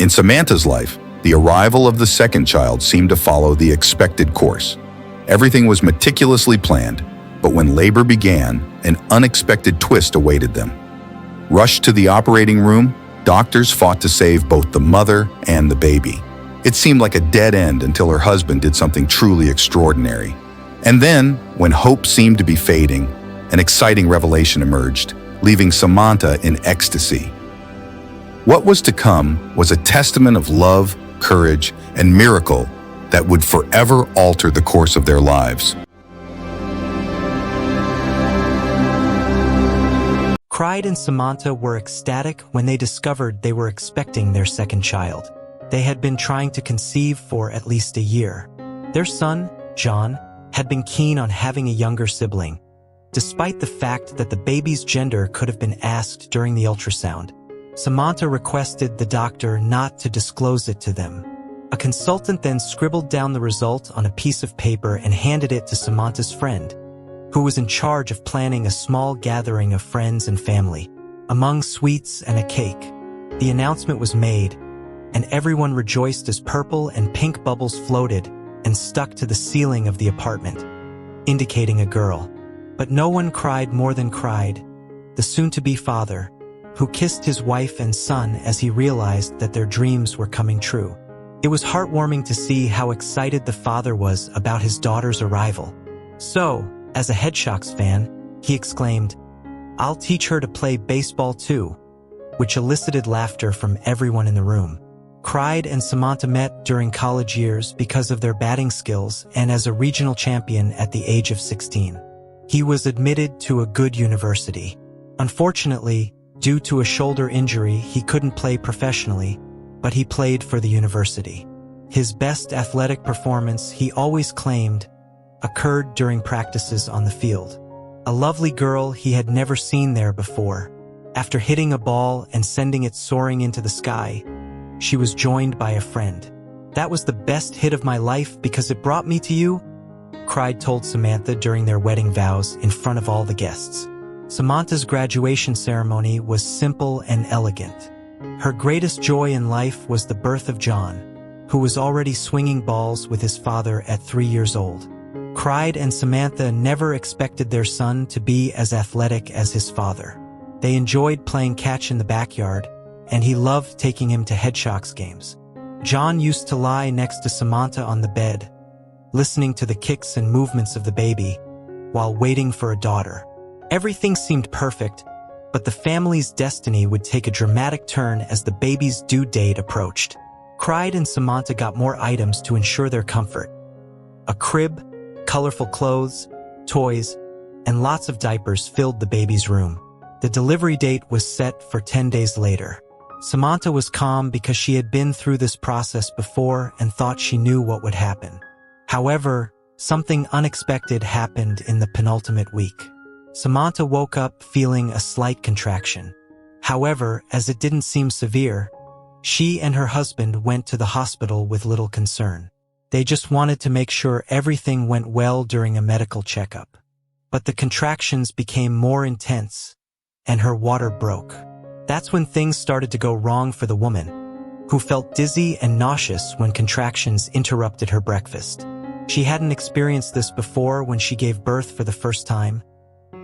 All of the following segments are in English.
In Samantha's life, the arrival of the second child seemed to follow the expected course. Everything was meticulously planned, but when labor began, an unexpected twist awaited them. Rushed to the operating room, doctors fought to save both the mother and the baby. It seemed like a dead end until her husband did something truly extraordinary. And then, when hope seemed to be fading, an exciting revelation emerged, leaving Samantha in ecstasy. What was to come was a testament of love, courage, and miracle that would forever alter the course of their lives. Clyde and Samantha were ecstatic when they discovered they were expecting their second child. They had been trying to conceive for at least a year. Their son, John, had been keen on having a younger sibling, despite the fact that the baby's gender could have been asked during the ultrasound. Samantha requested the doctor not to disclose it to them. A consultant then scribbled down the result on a piece of paper and handed it to Samantha's friend, who was in charge of planning a small gathering of friends and family. Among sweets and a cake, the announcement was made, and everyone rejoiced as purple and pink bubbles floated and stuck to the ceiling of the apartment, indicating a girl. But no one cried more than cried, the soon-to-be father, who kissed his wife and son as he realized that their dreams were coming true. It was heartwarming to see how excited the father was about his daughter's arrival. So, as a Headshots fan, he exclaimed, "I'll teach her to play baseball too," which elicited laughter from everyone in the room. Clyde and Samantha met during college years because of their batting skills and as a regional champion at the age of 16. He was admitted to a good university. Unfortunately, due to a shoulder injury, he couldn't play professionally, but he played for the university. His best athletic performance, he always claimed, occurred during practices on the field. A lovely girl he had never seen there before. After hitting a ball and sending it soaring into the sky, she was joined by a friend. "That was the best hit of my life because it brought me to you," Clyde told Samantha during their wedding vows in front of all the guests. Samantha's graduation ceremony was simple and elegant. Her greatest joy in life was the birth of John, who was already swinging balls with his father at 3 years old. Clyde and Samantha never expected their son to be as athletic as his father. They enjoyed playing catch in the backyard, and he loved taking him to Headshots games. John used to lie next to Samantha on the bed, listening to the kicks and movements of the baby, while waiting for a daughter. Everything seemed perfect, but the family's destiny would take a dramatic turn as the baby's due date approached. Clyde and Samantha got more items to ensure their comfort. A crib, colorful clothes, toys, and lots of diapers filled the baby's room. The delivery date was set for 10 days later. Samantha was calm because she had been through this process before and thought she knew what would happen. However, something unexpected happened in the penultimate week. Samantha woke up feeling a slight contraction. However, as it didn't seem severe, she and her husband went to the hospital with little concern. They just wanted to make sure everything went well during a medical checkup. But the contractions became more intense, and her water broke. That's when things started to go wrong for the woman, who felt dizzy and nauseous when contractions interrupted her breakfast. She hadn't experienced this before when she gave birth for the first time,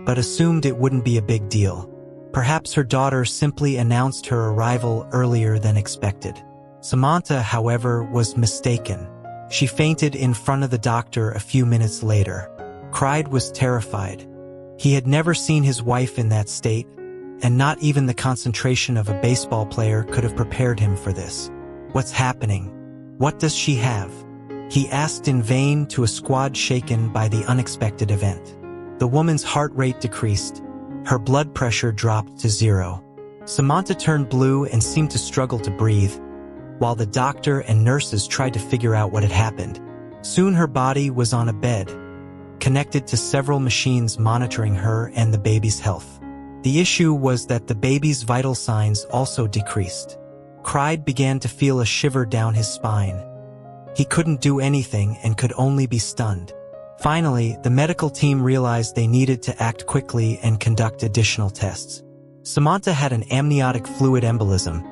but assumed it wouldn't be a big deal. Perhaps her daughter simply announced her arrival earlier than expected. Samantha, however, was mistaken. She fainted in front of the doctor a few minutes later. Clyde was terrified. He had never seen his wife in that state, and not even the concentration of a baseball player could have prepared him for this. "What's happening? What does she have?" he asked in vain to a squad shaken by the unexpected event. The woman's heart rate decreased. Her blood pressure dropped to 0. Samantha turned blue and seemed to struggle to breathe, while the doctor and nurses tried to figure out what had happened. Soon her body was on a bed, connected to several machines monitoring her and the baby's health. The issue was that the baby's vital signs also decreased. Clyde began to feel a shiver down his spine. He couldn't do anything and could only be stunned. Finally, the medical team realized they needed to act quickly and conduct additional tests. Samantha had an amniotic fluid embolism,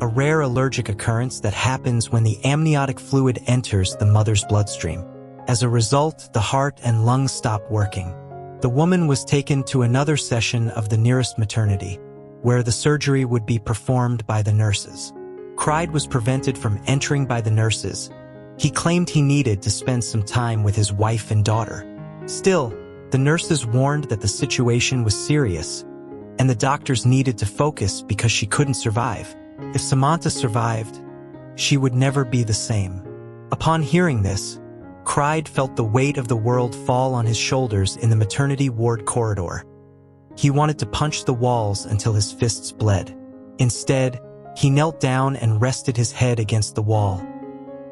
a rare allergic occurrence that happens when the amniotic fluid enters the mother's bloodstream. As a result, the heart and lungs stop working. The woman was taken to another session of the nearest maternity, where the surgery would be performed by the nurses. Cried was prevented from entering by the nurses. He claimed he needed to spend some time with his wife and daughter. Still, the nurses warned that the situation was serious, and the doctors needed to focus because she couldn't survive. If Samantha survived, she would never be the same. Upon hearing this, Cried felt the weight of the world fall on his shoulders in the maternity ward corridor. He wanted to punch the walls until his fists bled. Instead, he knelt down and rested his head against the wall,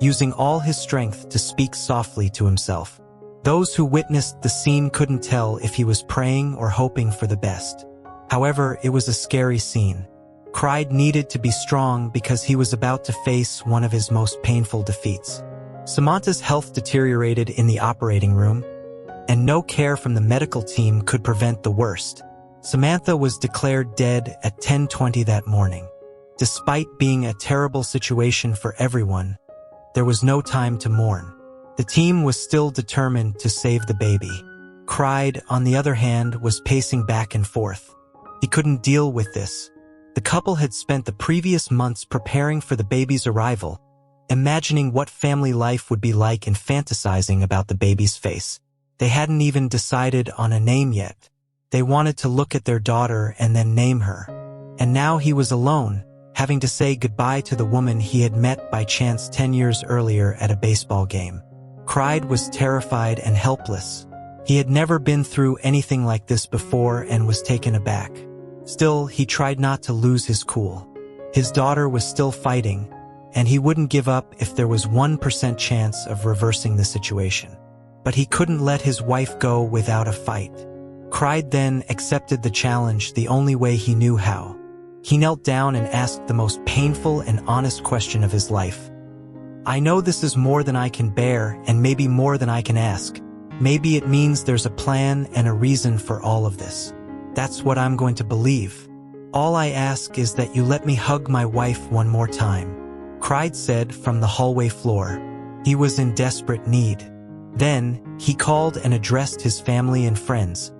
using all his strength to speak softly to himself. Those who witnessed the scene couldn't tell if he was praying or hoping for the best. However, it was a scary scene. Cried needed to be strong because he was about to face one of his most painful defeats. Samantha's health deteriorated in the operating room, and no care from the medical team could prevent the worst. Samantha was declared dead at 10:20 that morning. Despite being a terrible situation for everyone, there was no time to mourn. The team was still determined to save the baby. Cried, on the other hand, was pacing back and forth. He couldn't deal with this. The couple had spent the previous months preparing for the baby's arrival, imagining what family life would be like and fantasizing about the baby's face. They hadn't even decided on a name yet. They wanted to look at their daughter and then name her. And now he was alone, having to say goodbye to the woman he had met by chance 10 years earlier at a baseball game. Cried was terrified and helpless. He had never been through anything like this before and was taken aback. Still, he tried not to lose his cool. His daughter was still fighting, and he wouldn't give up if there was 1% chance of reversing the situation. But he couldn't let his wife go without a fight. Cried then accepted the challenge the only way he knew how. He knelt down and asked the most painful and honest question of his life. "I know this is more than I can bear and maybe more than I can ask. Maybe it means there's a plan and a reason for all of this. That's what I'm going to believe. All I ask is that you let me hug my wife one more time," Cried said from the hallway floor. He was in desperate need. Then, he called and addressed his family and friends,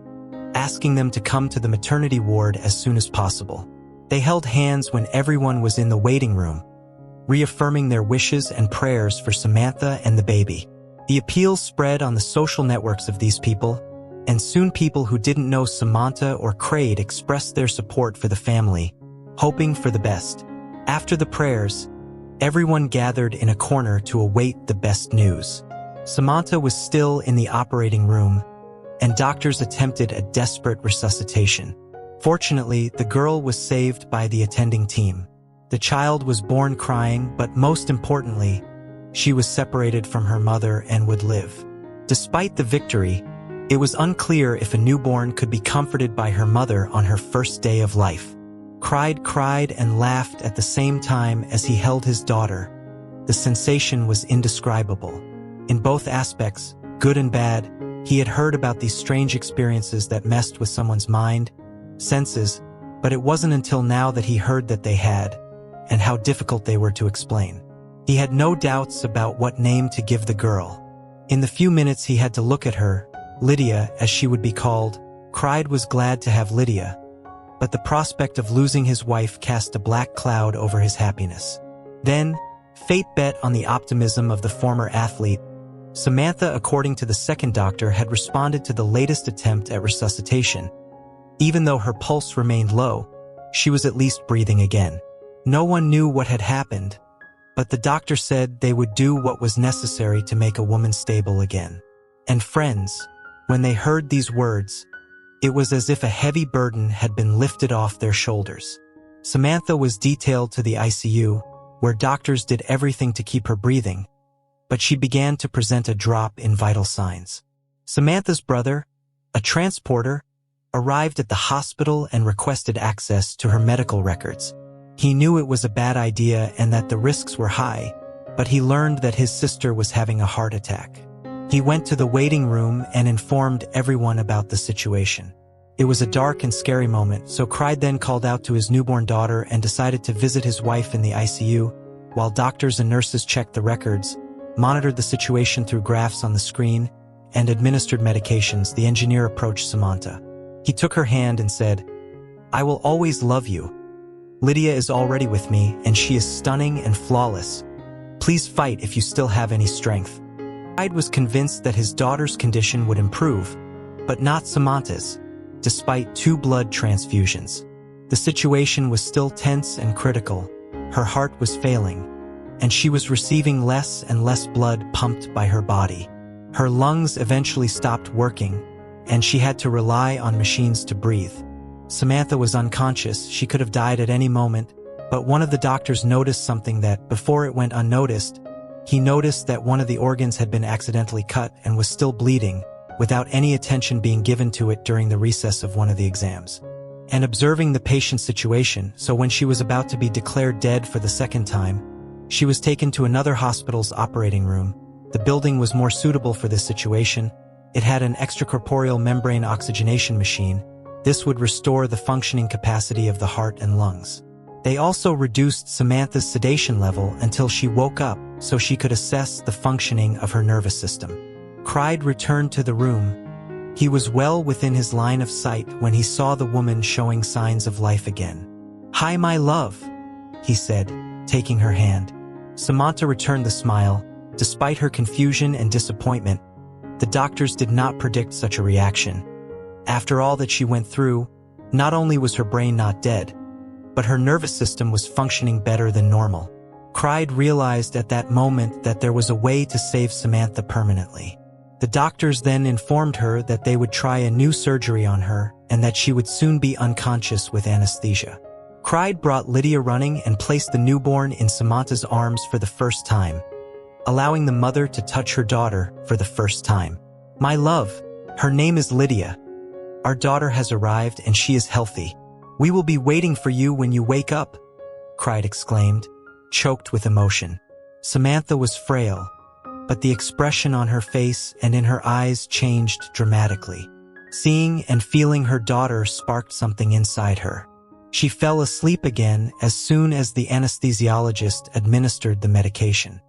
asking them to come to the maternity ward as soon as possible. They held hands when everyone was in the waiting room, reaffirming their wishes and prayers for Samantha and the baby. The appeal spread on the social networks of these people, and soon people who didn't know Samantha or Cried expressed their support for the family, hoping for the best. After the prayers, everyone gathered in a corner to await the best news. Samantha was still in the operating room, and doctors attempted a desperate resuscitation. Fortunately, the girl was saved by the attending team. The child was born crying, but most importantly, she was separated from her mother and would live. Despite the victory, it was unclear if a newborn could be comforted by her mother on her first day of life. Cried and laughed at the same time as he held his daughter. The sensation was indescribable. In both aspects, good and bad, he had heard about these strange experiences that messed with someone's mind, senses, but it wasn't until now that he heard that they had, and how difficult they were to explain. He had no doubts about what name to give the girl. In the few minutes he had to look at her, Lydia, as she would be called, Cried was glad to have Lydia, but the prospect of losing his wife cast a black cloud over his happiness. Then, fate bet on the optimism of the former athlete. Samantha, according to the second doctor, had responded to the latest attempt at resuscitation. Even though her pulse remained low, she was at least breathing again. No one knew what had happened, but the doctor said they would do what was necessary to make a woman stable again. And friends, when they heard these words, it was as if a heavy burden had been lifted off their shoulders. Samantha was detailed to the ICU, where doctors did everything to keep her breathing, but she began to present a drop in vital signs. Samantha's brother, a transporter, arrived at the hospital and requested access to her medical records. He knew it was a bad idea and that the risks were high, but he learned that his sister was having a heart attack. He went to the waiting room and informed everyone about the situation. It was a dark and scary moment, so Clyde then called out to his newborn daughter and decided to visit his wife in the ICU, while doctors and nurses checked the records, monitored the situation through graphs on the screen, and administered medications. The engineer approached Samantha. He took her hand and said, "I will always love you. Lydia is already with me, and she is stunning and flawless. Please fight if you still have any strength." Clyde was convinced that his daughter's condition would improve, but not Samantha's, despite 2 blood transfusions. The situation was still tense and critical. Her heart was failing, and she was receiving less and less blood pumped by her body. Her lungs eventually stopped working, and she had to rely on machines to breathe. Samantha was unconscious. She could have died at any moment, but one of the doctors noticed something that, before it went unnoticed, he noticed that one of the organs had been accidentally cut and was still bleeding, without any attention being given to it during the recess of one of the exams. And observing the patient's situation, so when she was about to be declared dead for the second time, she was taken to another hospital's operating room. The building was more suitable for this situation. It had an extracorporeal membrane oxygenation machine. This would restore the functioning capacity of the heart and lungs. They also reduced Samantha's sedation level until she woke up so she could assess the functioning of her nervous system. Clyde returned to the room. He was well within his line of sight when he saw the woman showing signs of life again. "Hi, my love," he said, taking her hand. Samantha returned the smile. Despite her confusion and disappointment, the doctors did not predict such a reaction. After all that she went through, not only was her brain not dead, but her nervous system was functioning better than normal. Clyde realized at that moment that there was a way to save Samantha permanently. The doctors then informed her that they would try a new surgery on her and that she would soon be unconscious with anesthesia. Clyde brought Lydia running and placed the newborn in Samantha's arms for the first time, allowing the mother to touch her daughter for the first time. "My love, her name is Lydia. Our daughter has arrived and she is healthy. We will be waiting for you when you wake up," Clyde exclaimed, choked with emotion. Samantha was frail, but the expression on her face and in her eyes changed dramatically. Seeing and feeling her daughter sparked something inside her. She fell asleep again as soon as the anesthesiologist administered the medication.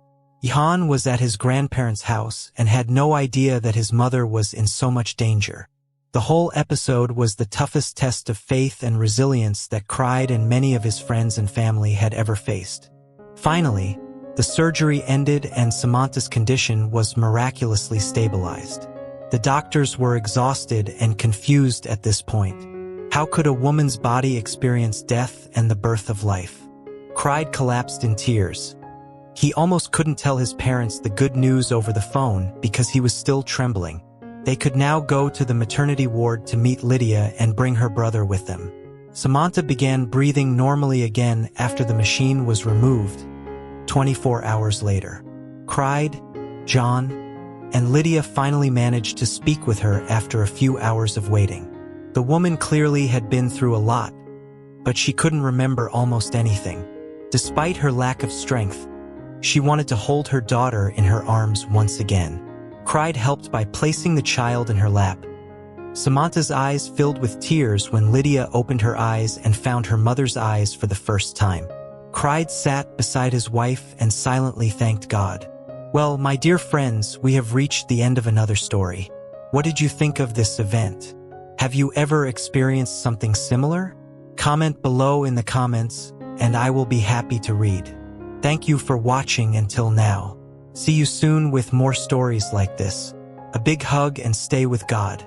Johan was at his grandparents' house and had no idea that his mother was in so much danger. The whole episode was the toughest test of faith and resilience that Clyde and many of his friends and family had ever faced. Finally, the surgery ended and Samantha's condition was miraculously stabilized. The doctors were exhausted and confused at this point. How could a woman's body experience death and the birth of life? Clyde collapsed in tears. He almost couldn't tell his parents the good news over the phone because he was still trembling. They could now go to the maternity ward to meet Lydia and bring her brother with them. Samantha began breathing normally again after the machine was removed. 24 hours later, Clyde, John, and Lydia finally managed to speak with her after a few hours of waiting. The woman clearly had been through a lot, but she couldn't remember almost anything. Despite her lack of strength, she wanted to hold her daughter in her arms once again. Clyde helped by placing the child in her lap. Samantha's eyes filled with tears when Lydia opened her eyes and found her mother's eyes for the first time. Clyde sat beside his wife and silently thanked God. Well, my dear friends, we have reached the end of another story. What did you think of this event? Have you ever experienced something similar? Comment below in the comments, and I will be happy to read. Thank you for watching until now. See you soon with more stories like this. A big hug and stay with God.